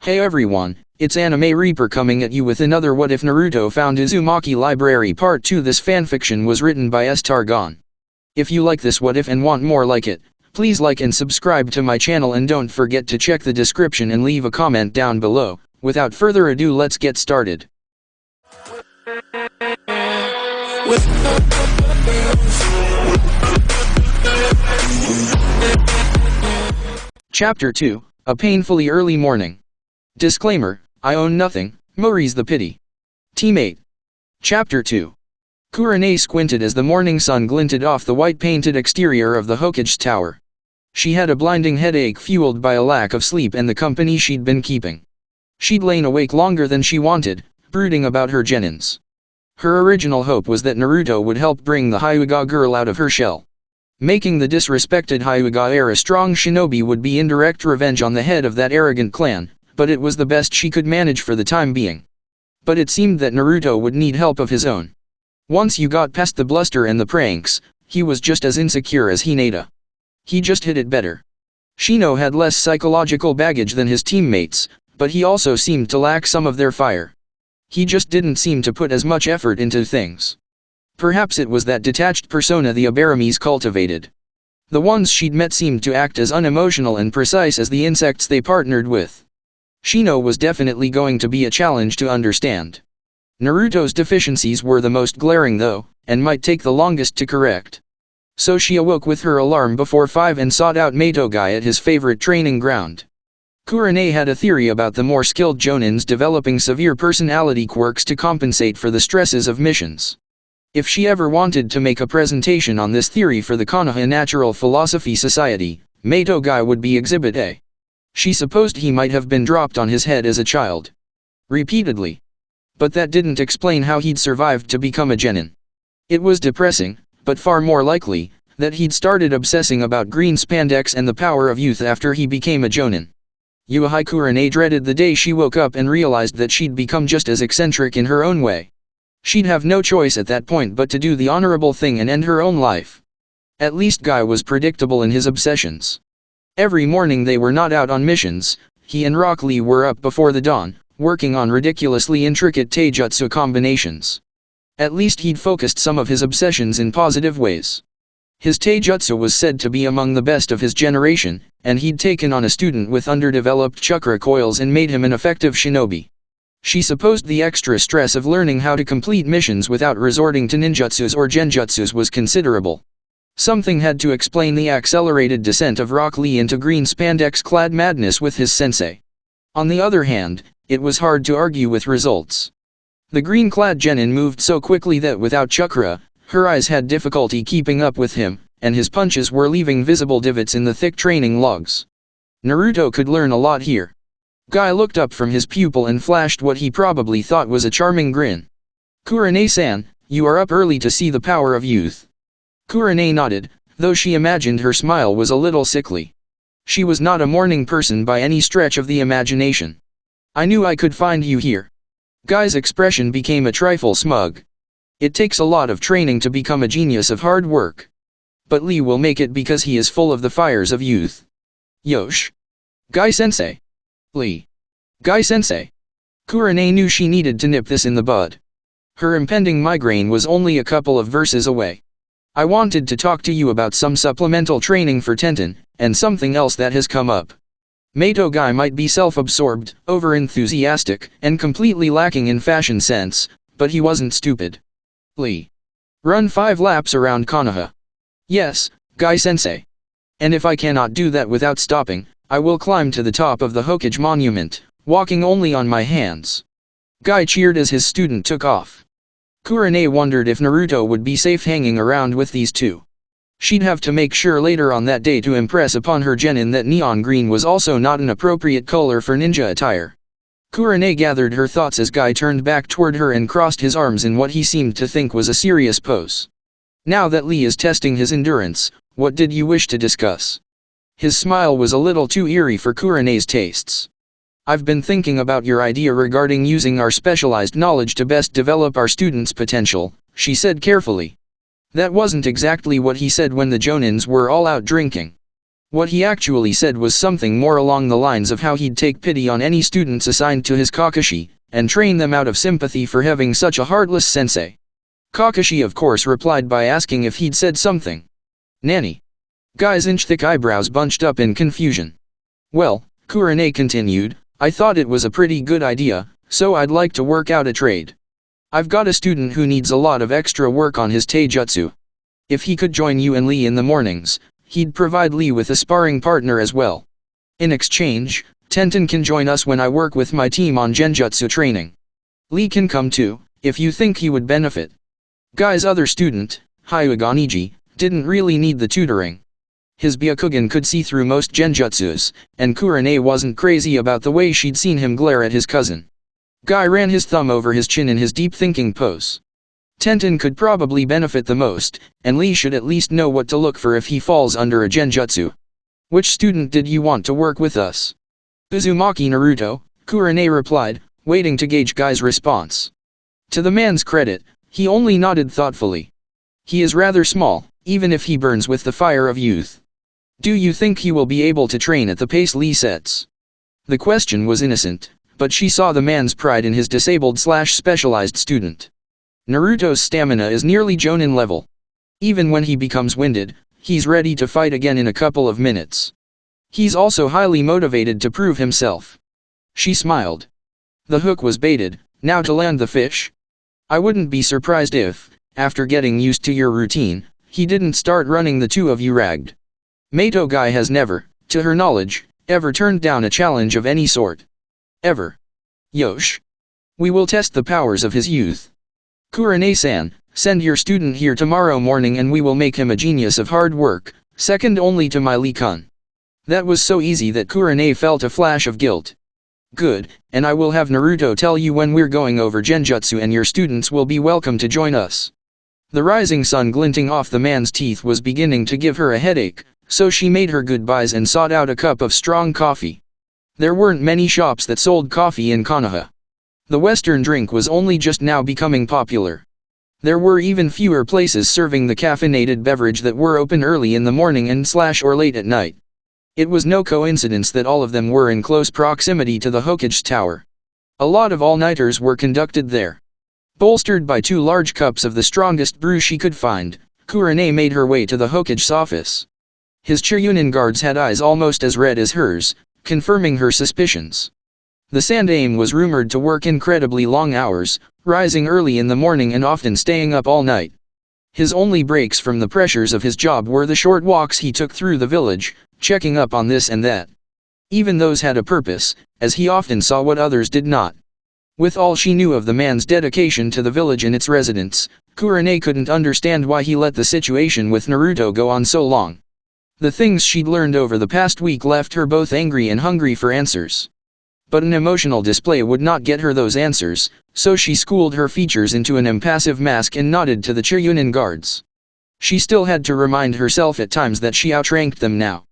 Hey everyone, it's Anime Reaper coming at you with another What If Naruto Found Uzuamaki Library Part 2. This fanfiction was written by S. Targon. If you like this what if and want more like it, please like and subscribe to my channel and don't forget to check the description and leave a comment down below. Without further ado, let's get started. Chapter 2, A Painfully Early Morning. Disclaimer, I own nothing, Mori's the pity. Teammate. Chapter 2. Kurenai squinted as the morning sun glinted off the white-painted exterior of the Hokage tower. She had a blinding headache fueled by a lack of sleep and the company she'd been keeping. She'd lain awake longer than she wanted, brooding about her genins. Her original hope was that Naruto would help bring the Hyuga girl out of her shell. Making the disrespected Hyuga heir a strong shinobi would be indirect revenge on the head of that arrogant clan, but it was the best she could manage for the time being. But it seemed that Naruto would need help of his own. Once you got past the bluster and the pranks, he was just as insecure as Hinata. He just hit it better. Shino had less psychological baggage than his teammates, but he also seemed to lack some of their fire. He just didn't seem to put as much effort into things. Perhaps it was that detached persona the Abaramis cultivated. The ones she'd met seemed to act as unemotional and precise as the insects they partnered with. Shino was definitely going to be a challenge to understand. Naruto's deficiencies were the most glaring though, and might take the longest to correct. So she awoke with her alarm before 5 and sought out Guy at his favorite training ground. Kurenai had a theory about the more skilled jonins developing severe personality quirks to compensate for the stresses of missions. If she ever wanted to make a presentation on this theory for the Konoha Natural Philosophy Society, Guy would be Exhibit A. She supposed he might have been dropped on his head as a child. Repeatedly. But that didn't explain how he'd survived to become a genin. It was depressing, but far more likely, that he'd started obsessing about green spandex and the power of youth after he became a jonin. Kurenai dreaded the day she woke up and realized that she'd become just as eccentric in her own way. She'd have no choice at that point but to do the honorable thing and end her own life. At least Guy was predictable in his obsessions. Every morning they were not out on missions, he and Rock Lee were up before the dawn, working on ridiculously intricate taijutsu combinations. At least he'd focused some of his obsessions in positive ways. His taijutsu was said to be among the best of his generation, and he'd taken on a student with underdeveloped chakra coils and made him an effective shinobi. She supposed the extra stress of learning how to complete missions without resorting to ninjutsus or genjutsus was considerable. Something had to explain the accelerated descent of Rock Lee into green spandex-clad madness with his sensei. On the other hand, it was hard to argue with results. The green-clad genin moved so quickly that without chakra, her eyes had difficulty keeping up with him, and his punches were leaving visible divots in the thick training logs. Naruto could learn a lot here. Guy looked up from his pupil and flashed what he probably thought was a charming grin. Kurenai-san, you are up early to see the power of youth. Kurenai nodded, though she imagined her smile was a little sickly. She was not a morning person by any stretch of the imagination. I knew I could find you here. Guy's expression became a trifle smug. It takes a lot of training to become a genius of hard work. But Lee will make it because he is full of the fires of youth. Yosh. Guy-sensei. Lee. Guy-sensei. Kurenai knew she needed to nip this in the bud. Her impending migraine was only a couple of verses away. I wanted to talk to you about some supplemental training for Tenten, and something else that has come up. Guy might be self-absorbed, over-enthusiastic, and completely lacking in fashion sense, but he wasn't stupid. Lee. Run 5 laps around Konoha. Yes, Guy-sensei. And if I cannot do that without stopping, I will climb to the top of the Hokage monument, walking only on my hands. Guy cheered as his student took off. Kurenai wondered if Naruto would be safe hanging around with these two. She'd have to make sure later on that day to impress upon her genin that neon green was also not an appropriate color for ninja attire. Kurenai gathered her thoughts as Guy turned back toward her and crossed his arms in what he seemed to think was a serious pose. Now that Lee is testing his endurance, what did you wish to discuss? His smile was a little too eerie for Kurenai's tastes. I've been thinking about your idea regarding using our specialized knowledge to best develop our students' potential, she said carefully. That wasn't exactly what he said when the jonins were all out drinking. What he actually said was something more along the lines of how he'd take pity on any students assigned to his Kakashi, and train them out of sympathy for having such a heartless sensei. Kakashi of course replied by asking if he'd said something. Nanny. Guy's inch-thick eyebrows bunched up in confusion. Well, Kurenai continued, I thought it was a pretty good idea, so I'd like to work out a trade. I've got a student who needs a lot of extra work on his taijutsu. If he could join you and Lee in the mornings, he'd provide Lee with a sparring partner as well. In exchange, Tenten can join us when I work with my team on genjutsu training. Lee can come too, if you think he would benefit. Guy's other student, Hyuganiji, didn't really need the tutoring. His Byakugan could see through most genjutsus, and Kurenai wasn't crazy about the way she'd seen him glare at his cousin. Guy ran his thumb over his chin in his deep thinking pose. Tenten could probably benefit the most, and Lee should at least know what to look for if he falls under a genjutsu. Which student did you want to work with us? Uzuamki Naruto, Kurenai replied, waiting to gauge Guy's response. To the man's credit, he only nodded thoughtfully. He is rather small, even if he burns with the fire of youth. Do you think he will be able to train at the pace Lee sets? The question was innocent, but she saw the man's pride in his disabled/specialized student. Naruto's stamina is nearly Jonin level. Even when he becomes winded, he's ready to fight again in a couple of minutes. He's also highly motivated to prove himself. She smiled. The hook was baited, now to land the fish. I wouldn't be surprised if, after getting used to your routine, he didn't start running the two of you ragged. Mato Guy has never, to her knowledge, ever turned down a challenge of any sort. Ever. Yosh. We will test the powers of his youth. Kurenai-san, send your student here tomorrow morning and we will make him a genius of hard work, second only to my Lee-kun. That was so easy that Kurenai felt a flash of guilt. Good, and I will have Naruto tell you when we're going over genjutsu and your students will be welcome to join us. The rising sun glinting off the man's teeth was beginning to give her a headache, so she made her goodbyes and sought out a cup of strong coffee. There weren't many shops that sold coffee in Konoha. The Western drink was only just now becoming popular. There were even fewer places serving the caffeinated beverage that were open early in the morning and/or late at night. It was no coincidence that all of them were in close proximity to the Hokage tower. A lot of all-nighters were conducted there. Bolstered by 2 large cups of the strongest brew she could find, Kurenai made her way to the Hokage's office. His Chiryunin guards had eyes almost as red as hers, confirming her suspicions. The Sandaime was rumored to work incredibly long hours, rising early in the morning and often staying up all night. His only breaks from the pressures of his job were the short walks he took through the village, checking up on this and that. Even those had a purpose, as he often saw what others did not. With all she knew of the man's dedication to the village and its residents, Kurenai couldn't understand why he let the situation with Naruto go on so long. The things she'd learned over the past week left her both angry and hungry for answers. But an emotional display would not get her those answers, so she schooled her features into an impassive mask and nodded to the Chiryunin guards. She still had to remind herself at times that she outranked them now.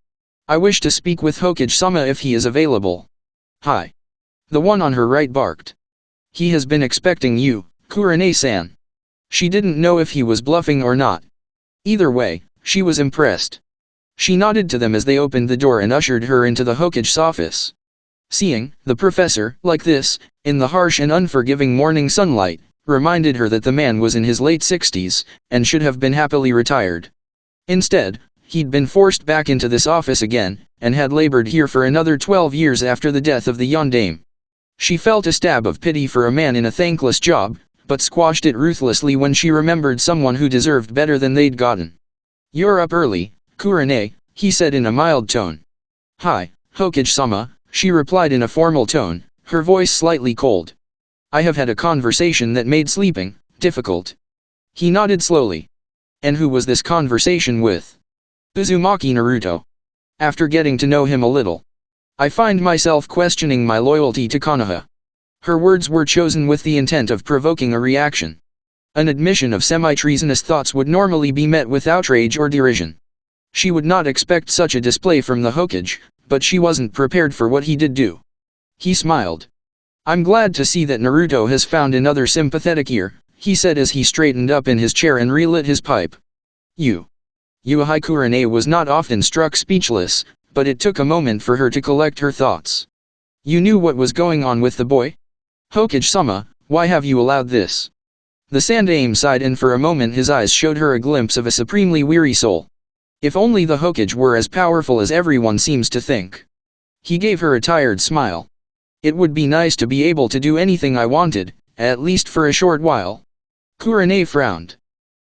I wish to speak with Hokage-sama if he is available. Hi. The one on her right barked. He has been expecting you, Kurenai-san. She didn't know if he was bluffing or not. Either way, she was impressed. She nodded to them as they opened the door and ushered her into the Hokage's office. Seeing the professor like this, in the harsh and unforgiving morning sunlight, reminded her that the man was in his late 60s, and should have been happily retired. Instead, he'd been forced back into this office again, and had labored here for another 12 years after the death of the Yondaime. She felt a stab of pity for a man in a thankless job, but squashed it ruthlessly when she remembered someone who deserved better than they'd gotten. You're up early, Kurenai, he said in a mild tone. Hi, Hokage-sama, she replied in a formal tone, her voice slightly cold. I have had a conversation that made sleeping difficult. He nodded slowly. And who was this conversation with? Uzuamki Naruto. After getting to know him a little, I find myself questioning my loyalty to Konoha. Her words were chosen with the intent of provoking a reaction. An admission of semi-treasonous thoughts would normally be met with outrage or derision. She would not expect such a display from the Hokage, but she wasn't prepared for what he did do. He smiled. I'm glad to see that Naruto has found another sympathetic ear, he said as he straightened up in his chair and relit his pipe. You Uzuamki Kurenai was not often struck speechless, but it took a moment for her to collect her thoughts. You knew what was going on with the boy? Hokage-sama, why have you allowed this? The Sandaime sighed, and for a moment his eyes showed her a glimpse of a supremely weary soul. If only the Hokage were as powerful as everyone seems to think. He gave her a tired smile. It would be nice to be able to do anything I wanted, at least for a short while. Kurenai frowned.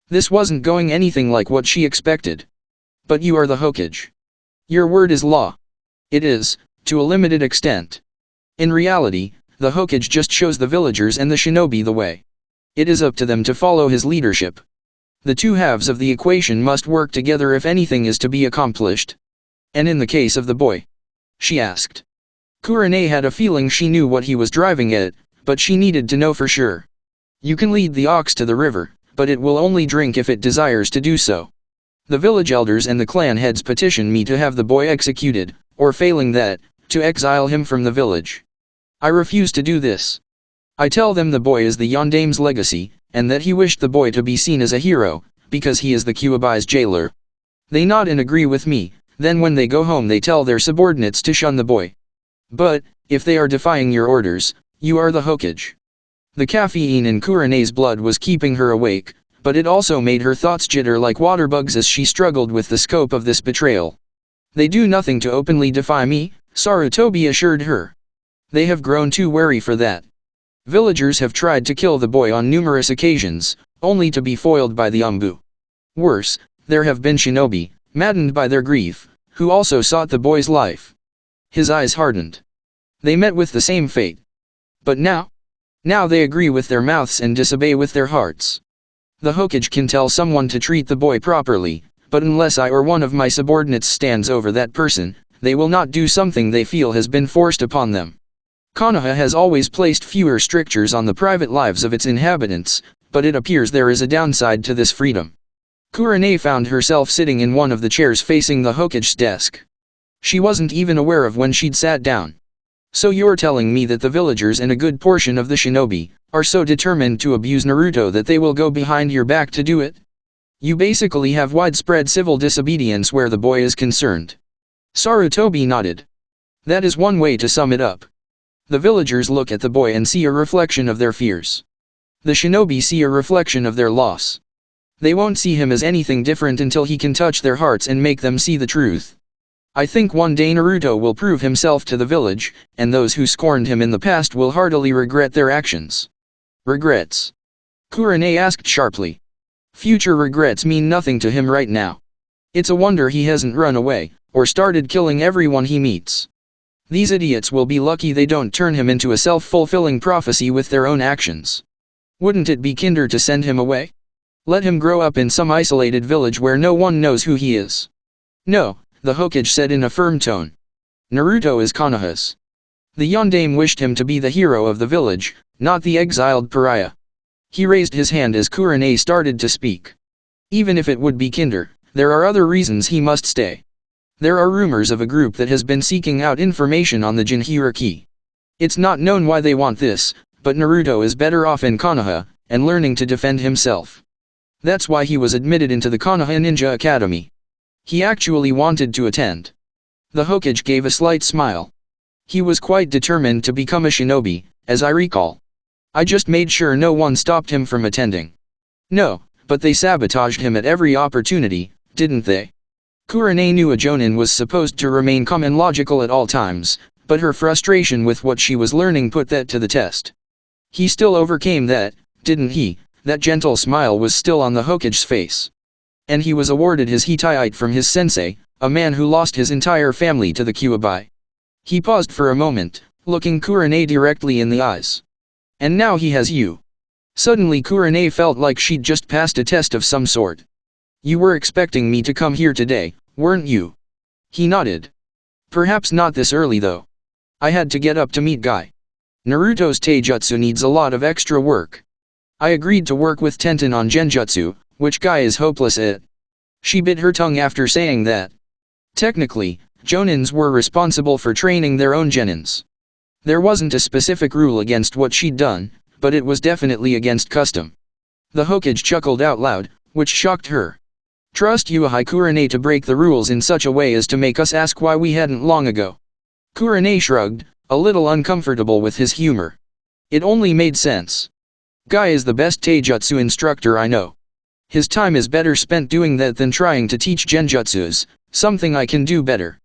This wasn't going anything like what she expected. But you are the Hokage. Your word is law. It is, to a limited extent. In reality, the Hokage just shows the villagers and the shinobi the way. It is up to them to follow his leadership. The two halves of the equation must work together if anything is to be accomplished. And in the case of the boy? She asked. Kurenai had a feeling she knew what he was driving at, but she needed to know for sure. You can lead the ox to the river, but it will only drink if it desires to do so. The village elders and the clan heads petition me to have the boy executed, or failing that, to exile him from the village. I refuse to do this. I tell them the boy is the Yondaime's legacy, and that he wished the boy to be seen as a hero, because he is the Kyuubi's jailer. They nod and agree with me, then when they go home they tell their subordinates to shun the boy. But, if they are defying your orders, you are the Hokage. The caffeine in Kurenai's blood was keeping her awake, but it also made her thoughts jitter like water bugs as she struggled with the scope of this betrayal. They do nothing to openly defy me, Sarutobi assured her. They have grown too wary for that. Villagers have tried to kill the boy on numerous occasions, only to be foiled by the Umbu. Worse, there have been shinobi, maddened by their grief, who also sought the boy's life. His eyes hardened. They met with the same fate. But now? Now they agree with their mouths and disobey with their hearts. The Hokage can tell someone to treat the boy properly, but unless I or one of my subordinates stands over that person, they will not do something they feel has been forced upon them. Konoha has always placed fewer strictures on the private lives of its inhabitants, but it appears there is a downside to this freedom. Kurenai found herself sitting in one of the chairs facing the Hokage's desk. She wasn't even aware of when she'd sat down. So you're telling me that the villagers and a good portion of the shinobi are so determined to abuse Naruto that they will go behind your back to do it? You basically have widespread civil disobedience where the boy is concerned. Sarutobi nodded. That is one way to sum it up. The villagers look at the boy and see a reflection of their fears. The shinobi see a reflection of their loss. They won't see him as anything different until he can touch their hearts and make them see the truth. I think one day Naruto will prove himself to the village, and those who scorned him in the past will heartily regret their actions. Regrets? Kurenai asked sharply. Future regrets mean nothing to him right now. It's a wonder he hasn't run away, or started killing everyone he meets. These idiots will be lucky they don't turn him into a self-fulfilling prophecy with their own actions. Wouldn't it be kinder to send him away? Let him grow up in some isolated village where no one knows who he is. No, the Hokage said in a firm tone. Naruto is Konoha's. The Yondaime wished him to be the hero of the village, not the exiled pariah. He raised his hand as Kurenai started to speak. Even if it would be kinder, there are other reasons he must stay. There are rumors of a group that has been seeking out information on the Jinhiriki. It's not known why they want this, but Naruto is better off in Konoha, and learning to defend himself. That's why he was admitted into the Konoha Ninja Academy. He actually wanted to attend. The Hokage gave a slight smile. He was quite determined to become a shinobi, as I recall. I just made sure no one stopped him from attending. No, but they sabotaged him at every opportunity, didn't they? Kurenai knew a Jonin was supposed to remain calm and logical at all times, but her frustration with what she was learning put that to the test. He still overcame that, didn't he? That gentle smile was still on the Hokage's face. And he was awarded his Hitaiite from his sensei, a man who lost his entire family to the Kyuubi. He paused for a moment, looking Kurenai directly in the eyes. And now he has you. Suddenly Kurenai felt like she'd just passed a test of some sort. You were expecting me to come here today, weren't you? He nodded. Perhaps not this early though. I had to get up to meet Guy. Naruto's taijutsu needs a lot of extra work. I agreed to work with Tenten on genjutsu, which Guy is hopeless at. She bit her tongue after saying that. Technically, Jonins were responsible for training their own genins. There wasn't a specific rule against what she'd done, but it was definitely against custom. The Hokage chuckled out loud, which shocked her. Trust Uzuamki Kurenai to break the rules in such a way as to make us ask why we hadn't long ago. Kurenai shrugged, a little uncomfortable with his humor. It only made sense. Guy is the best taijutsu instructor I know. His time is better spent doing that than trying to teach genjutsus, something I can do better.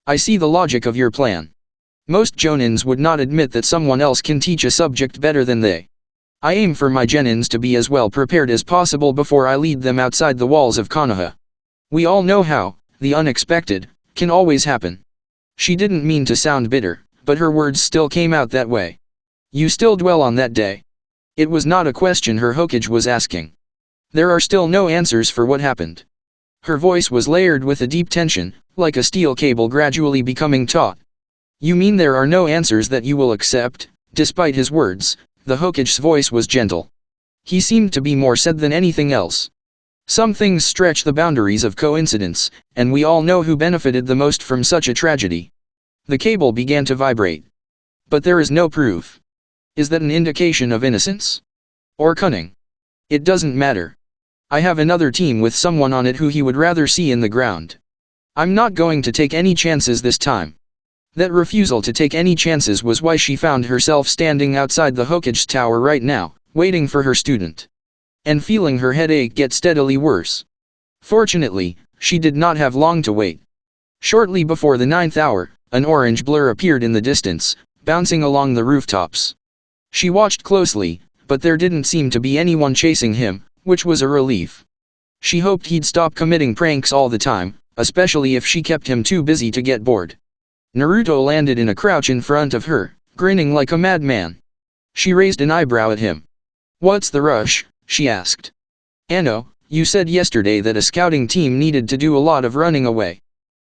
I see the logic of your plan. Most jonins would not admit that someone else can teach a subject better than they. I aim for my genins to be as well prepared as possible before I lead them outside the walls of Konoha. We all know how, the unexpected, can always happen. She didn't mean to sound bitter, but her words still came out that way. You still dwell on that day. It was not a question her Hokage was asking. There are still no answers for what happened. Her voice was layered with a deep tension, like a steel cable gradually becoming taut. You mean there are no answers that you will accept? Despite his words, the Hokage's voice was gentle. He seemed to be more said than anything else. Some things stretch the boundaries of coincidence, and we all know who benefited the most from such a tragedy. The cable began to vibrate. But there is no proof. Is that an indication of innocence? Or cunning? It doesn't matter. I have another team with someone on it who he would rather see in the ground. I'm not going to take any chances this time. That refusal to take any chances was why she found herself standing outside the Hokage's tower right now, waiting for her student. And feeling her headache get steadily worse. Fortunately, she did not have long to wait. Shortly before the 9th hour, an orange blur appeared in the distance, bouncing along the rooftops. She watched closely, but there didn't seem to be anyone chasing him, which was a relief. She hoped he'd stop committing pranks all the time, especially if she kept him too busy to get bored. Naruto landed in a crouch in front of her, grinning like a madman. She raised an eyebrow at him. What's the rush? She asked. Anno, you said yesterday that a scouting team needed to do a lot of running away.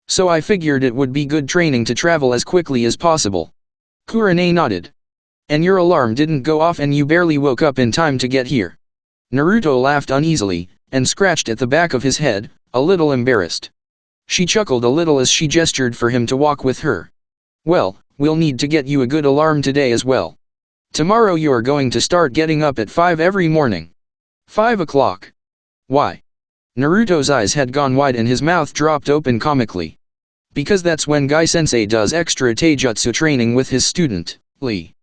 So I figured it would be good training to travel as quickly as possible. Kurenai nodded. And your alarm didn't go off and you barely woke up in time to get here. Naruto laughed uneasily, and scratched at the back of his head, a little embarrassed. She chuckled a little as she gestured for him to walk with her. Well, we'll need to get you a good alarm today as well. Tomorrow you are going to start getting up at 5 every morning. 5 o'clock. Why? Naruto's eyes had gone wide and his mouth dropped open comically. Because that's when Guy-sensei does extra taijutsu training with his student, Lee.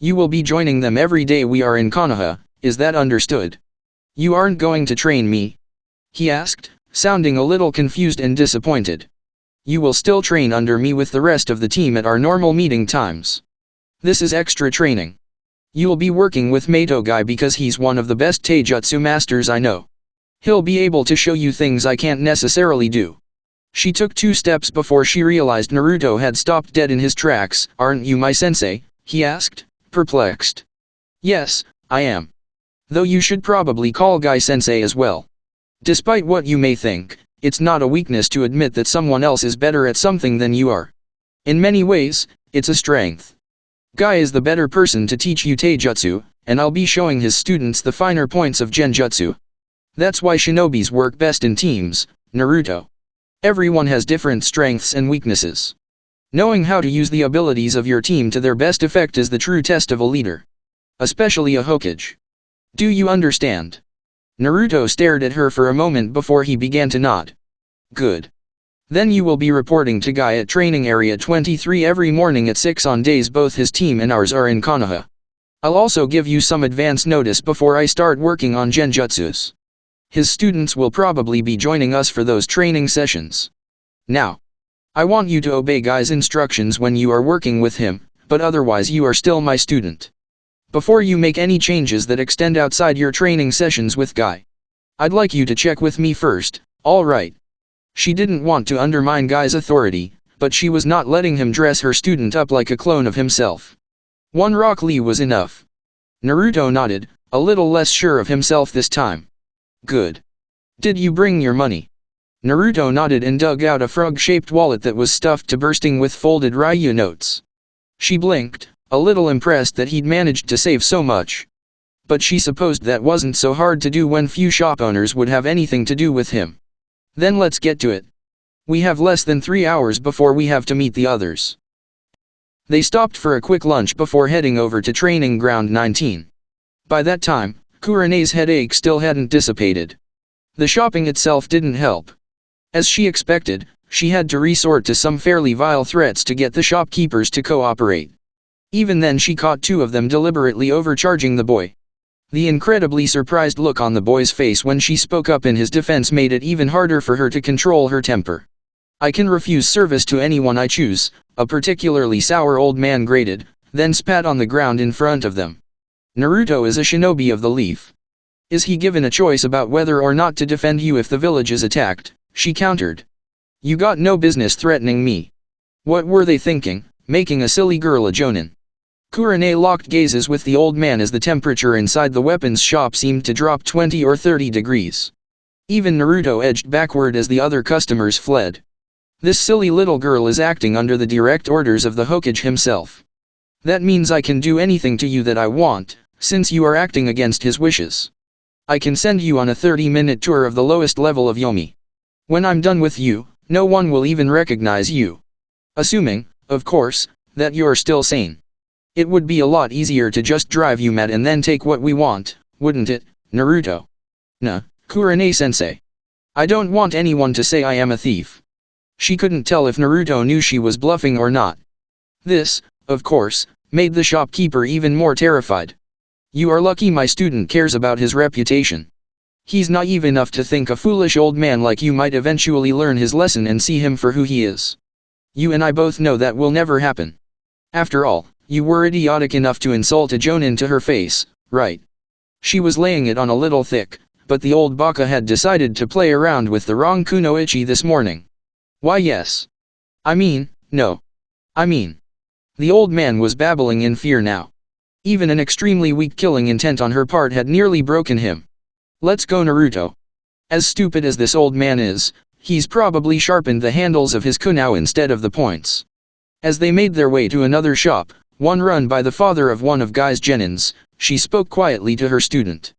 You will be joining them every day we are in Konoha, is that understood? You aren't going to train me? He asked, sounding a little confused and disappointed. You will still train under me with the rest of the team at our normal meeting times. This is extra training. You'll be working with Mato Guy because he's one of the best taijutsu masters I know. He'll be able to show you things I can't necessarily do. She took 2 steps before she realized Naruto had stopped dead in his tracks. Aren't you my sensei? He asked, perplexed. Yes, I am. Though you should probably call Guy sensei as well. Despite what you may think, it's not a weakness to admit that someone else is better at something than you are. In many ways, it's a strength. Guy is the better person to teach you taijutsu, and I'll be showing his students the finer points of genjutsu. That's why shinobis work best in teams, Naruto. Everyone has different strengths and weaknesses. Knowing how to use the abilities of your team to their best effect is the true test of a leader. Especially a Hokage. Do you understand? Naruto stared at her for a moment before he began to nod. Good. Then you will be reporting to Guy at Training Area 23 every morning at 6 on days both his team and ours are in Konoha. I'll also give you some advance notice before I start working on genjutsus. His students will probably be joining us for those training sessions. Now, I want you to obey Guy's instructions when you are working with him, but otherwise you are still my student. Before you make any changes that extend outside your training sessions with Guy, I'd like you to check with me first, alright? She didn't want to undermine Guy's authority, but she was not letting him dress her student up like a clone of himself. 1 Rock Lee was enough. Naruto nodded, a little less sure of himself this time. Good. Did you bring your money? Naruto nodded and dug out a frog-shaped wallet that was stuffed to bursting with folded Ryu notes. She blinked, a little impressed that he'd managed to save so much. But she supposed that wasn't so hard to do when few shop owners would have anything to do with him. Then let's get to it. We have less than 3 hours before we have to meet the others. They stopped for a quick lunch before heading over to Training Ground 19. By that time, Kurenai's headache still hadn't dissipated. The shopping itself didn't help. As she expected, she had to resort to some fairly vile threats to get the shopkeepers to cooperate. Even then she caught two of them deliberately overcharging the boy. The incredibly surprised look on the boy's face when she spoke up in his defense made it even harder for her to control her temper. "I can refuse service to anyone I choose," a particularly sour old man grated, then spat on the ground in front of them. "Naruto is a shinobi of the leaf. Is he given a choice about whether or not to defend you if the village is attacked?" she countered. "You got no business threatening me." What were they thinking, making a silly girl a jonin? Kurenai locked gazes with the old man as the temperature inside the weapons shop seemed to drop 20 or 30 degrees. Even Naruto edged backward as the other customers fled. "This silly little girl is acting under the direct orders of the Hokage himself. That means I can do anything to you that I want, since you are acting against his wishes. I can send you on a 30-minute tour of the lowest level of Yomi. When I'm done with you, no one will even recognize you. Assuming, of course, that you're still sane. It would be a lot easier to just drive you mad and then take what we want, wouldn't it, Naruto?" "Nah, Kurenai-sensei. I don't want anyone to say I am a thief." She couldn't tell if Naruto knew she was bluffing or not. This, of course, made the shopkeeper even more terrified. "You are lucky my student cares about his reputation. He's naive enough to think a foolish old man like you might eventually learn his lesson and see him for who he is. You and I both know that will never happen. After all, you were idiotic enough to insult a jonin to her face, right?" She was laying it on a little thick, but the old baka had decided to play around with the wrong kunoichi this morning. "Why yes. I mean, no. I mean." The old man was babbling in fear now. Even an extremely weak killing intent on her part had nearly broken him. "Let's go Naruto. As stupid as this old man is, he's probably sharpened the handles of his kunao instead of the points." As they made their way to another shop, one run by the father of one of Guy's genins, she spoke quietly to her student.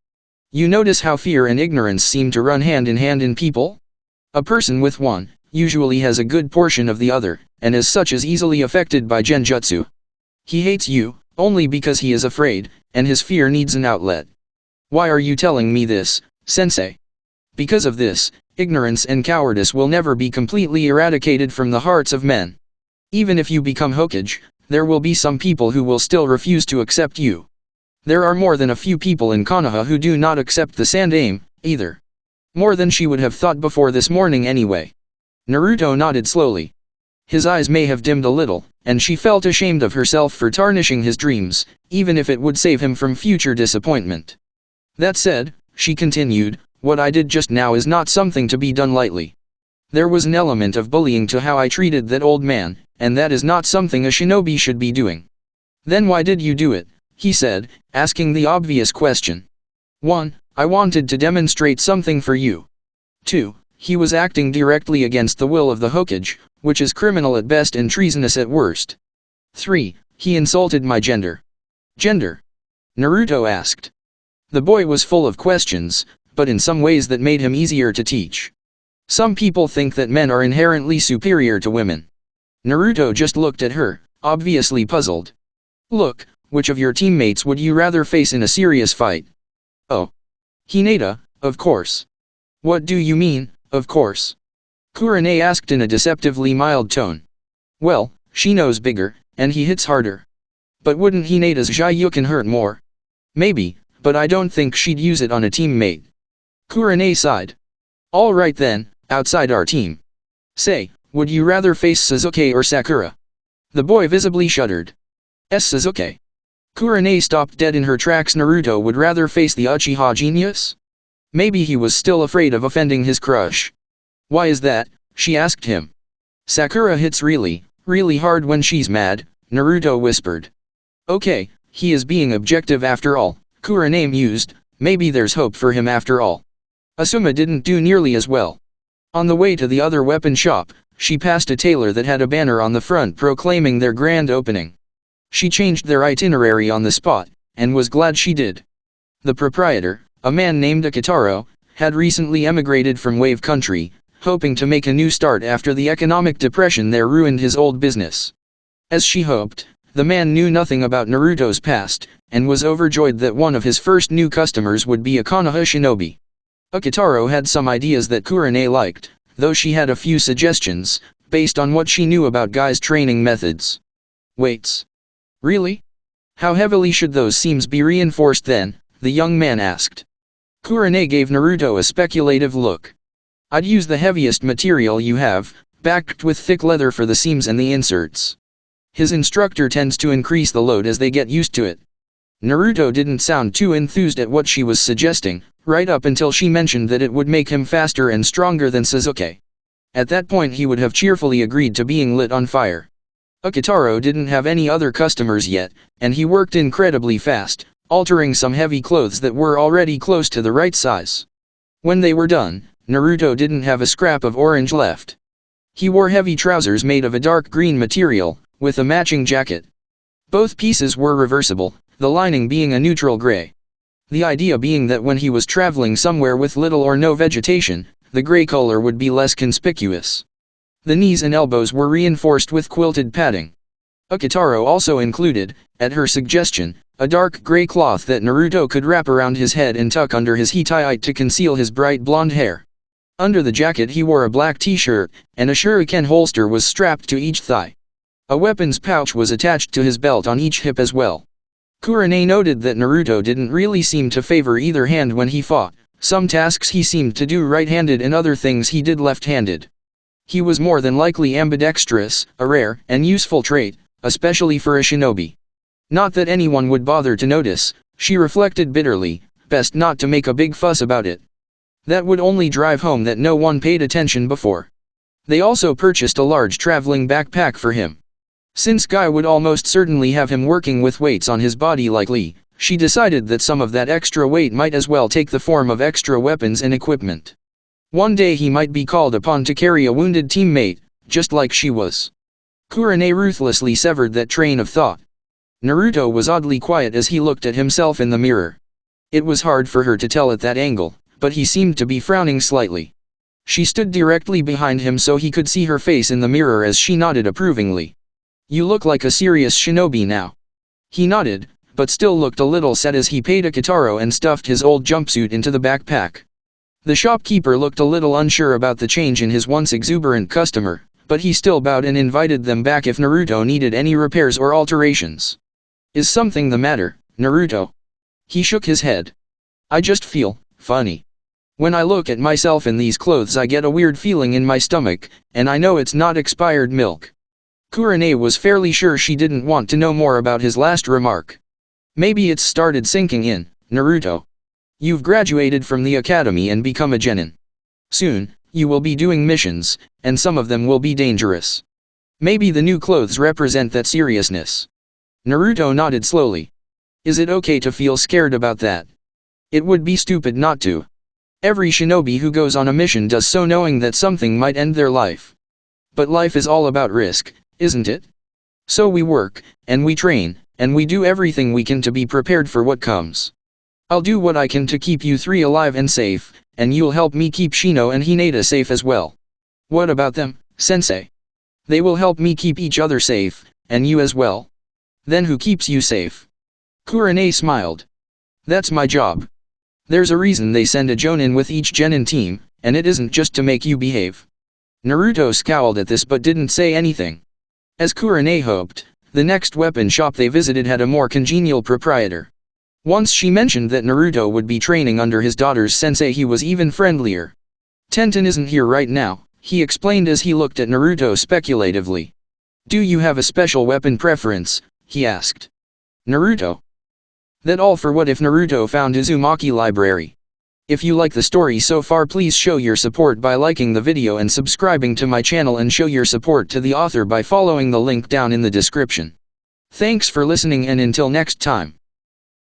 "You notice how fear and ignorance seem to run hand in hand in people? A person with one usually has a good portion of the other, and as such is easily affected by genjutsu. He hates you, only because he is afraid, and his fear needs an outlet. Why are you telling me this, sensei? Because of this, ignorance and cowardice will never be completely eradicated from the hearts of men. Even if you become Hokage, there will be some people who will still refuse to accept you. There are more than a few people in Konoha who do not accept the Sandaime, either. More than she would have thought before this morning anyway." Naruto nodded slowly. His eyes may have dimmed a little, and she felt ashamed of herself for tarnishing his dreams, even if it would save him from future disappointment. "That said," she continued, "what I did just now is not something to be done lightly. There was an element of bullying to how I treated that old man, and that is not something a shinobi should be doing." "Then why did you do it?" he said, asking the obvious question. 1. I wanted to demonstrate something for you. 2. He was acting directly against the will of the Hokage, which is criminal at best and treasonous at worst. 3. He insulted my gender. "Gender?" Naruto asked. The boy was full of questions, but in some ways that made him easier to teach. Some people think that men are inherently superior to women. Naruto just looked at her, obviously puzzled. "Look, which of your teammates would you rather face in a serious fight?" "Oh. Hinata, of course." "What do you mean, of course?" Kurenai asked in a deceptively mild tone. "Well, she knows bigger, and he hits harder. But wouldn't Hinata's Jyuken hurt more?" "Maybe, but I don't think she'd use it on a teammate." Kurenai sighed. "All right then, outside our team. Say, would you rather face Sasuke or Sakura?" The boy visibly shuddered. Sasuke. Kurenai stopped dead in her tracks. Naruto would rather face the Uchiha genius? Maybe he was still afraid of offending his crush. "Why is that?" she asked him. "Sakura hits really, really hard when she's mad," Naruto whispered. "Okay, he is being objective after all," Kurenai mused, "maybe there's hope for him after all." Asuma didn't do nearly as well. On the way to the other weapon shop, she passed a tailor that had a banner on the front proclaiming their grand opening. She changed their itinerary on the spot, and was glad she did. The proprietor, a man named Akitaro, had recently emigrated from Wave Country, hoping to make a new start after the economic depression there ruined his old business. As she hoped, the man knew nothing about Naruto's past, and was overjoyed that one of his first new customers would be a Konoha shinobi. Akitaro had some ideas that Kurenai liked, though she had a few suggestions, based on what she knew about Guy's training methods. Weights. Really? How heavily should those seams be reinforced then? The young man asked. Kurenai gave Naruto a speculative look. I'd use the heaviest material you have, backed with thick leather for the seams and the inserts. His instructor tends to increase the load as they get used to it. Naruto didn't sound too enthused at what she was suggesting, right up until she mentioned that it would make him faster and stronger than Sasuke. At that point he would have cheerfully agreed to being lit on fire. Akitaro didn't have any other customers yet, and he worked incredibly fast, altering some heavy clothes that were already close to the right size. When they were done, Naruto didn't have a scrap of orange left. He wore heavy trousers made of a dark green material, with a matching jacket. Both pieces were reversible, the lining being a neutral gray. The idea being that when he was traveling somewhere with little or no vegetation, the gray color would be less conspicuous. The knees and elbows were reinforced with quilted padding. Akitaro also included, at her suggestion, a dark gray cloth that Naruto could wrap around his head and tuck under his hitai to conceal his bright blonde hair. Under the jacket he wore a black t-shirt, and a shuriken holster was strapped to each thigh. A weapons pouch was attached to his belt on each hip as well. Kurenai noted that Naruto didn't really seem to favor either hand when he fought. Some tasks he seemed to do right-handed and other things he did left-handed. He was more than likely ambidextrous, a rare and useful trait, especially for a shinobi. Not that anyone would bother to notice, she reflected bitterly, best not to make a big fuss about it. That would only drive home that no one paid attention before. They also purchased a large traveling backpack for him. Since Guy would almost certainly have him working with weights on his body likely, she decided that some of that extra weight might as well take the form of extra weapons and equipment. One day he might be called upon to carry a wounded teammate, just like she was. Kurenai ruthlessly severed that train of thought. Naruto was oddly quiet as he looked at himself in the mirror. It was hard for her to tell at that angle, but he seemed to be frowning slightly. She stood directly behind him so he could see her face in the mirror as she nodded approvingly. You look like a serious shinobi now. He nodded, but still looked a little sad as he paid Akitaro and stuffed his old jumpsuit into the backpack. The shopkeeper looked a little unsure about the change in his once exuberant customer, but he still bowed and invited them back if Naruto needed any repairs or alterations. Is something the matter, Naruto? He shook his head. I just feel funny. When I look at myself in these clothes I get a weird feeling in my stomach, and I know it's not expired milk. Kurenai was fairly sure she didn't want to know more about his last remark. Maybe it's started sinking in, Naruto. You've graduated from the academy and become a genin. Soon, you will be doing missions, and some of them will be dangerous. Maybe the new clothes represent that seriousness. Naruto nodded slowly. Is it okay to feel scared about that? It would be stupid not to. Every shinobi who goes on a mission does so knowing that something might end their life. But life is all about risk, isn't it? So we work, and we train, and we do everything we can to be prepared for what comes. I'll do what I can to keep you three alive and safe, and you'll help me keep Shino and Hinata safe as well. What about them, sensei? They will help me keep each other safe, and you as well. Then who keeps you safe? Kurenai smiled. That's my job. There's a reason they send a jonin with each genin team, and it isn't just to make you behave. Naruto scowled at this but didn't say anything. As Kurenai hoped, the next weapon shop they visited had a more congenial proprietor. Once she mentioned that Naruto would be training under his daughter's sensei, he was even friendlier. Tenten isn't here right now, he explained as he looked at Naruto speculatively. Do you have a special weapon preference? He asked. Naruto. That all for what if Naruto found Uzuamki library. If you like the story so far, please show your support by liking the video and subscribing to my channel, and show your support to the author by following the link down in the description. Thanks for listening, and until next time.